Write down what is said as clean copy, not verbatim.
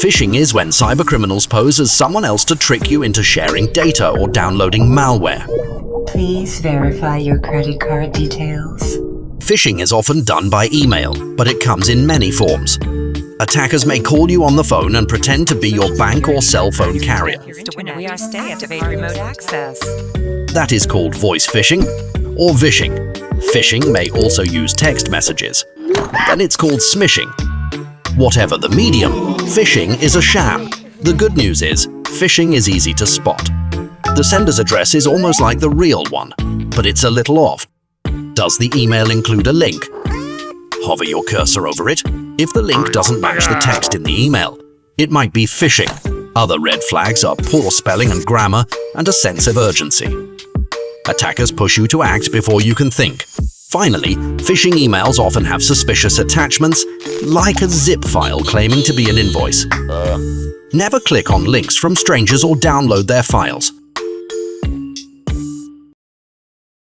Phishing is when cybercriminals pose as someone else to trick you into sharing data or downloading malware. Please verify your credit card details. Phishing is often done by email, but it comes in many forms. Attackers may call you on the phone and pretend to be your bank or cell phone carrier. We are stay activate remote access. That is called voice phishing or vishing. Phishing may also use text messages. Then it's called smishing. Whatever the medium, phishing is a sham. The good news is, phishing is easy to spot. The sender's address is almost like the real one, but it's a little off. Does the email include a link? Hover your cursor over it. If the link doesn't match the text in the email, it might be phishing. Other red flags are poor spelling and grammar and a sense of urgency. Attackers push you to act before you can think. Finally, phishing emails often have suspicious attachments, like a zip file claiming to be an invoice. Never click on links from strangers or download their files.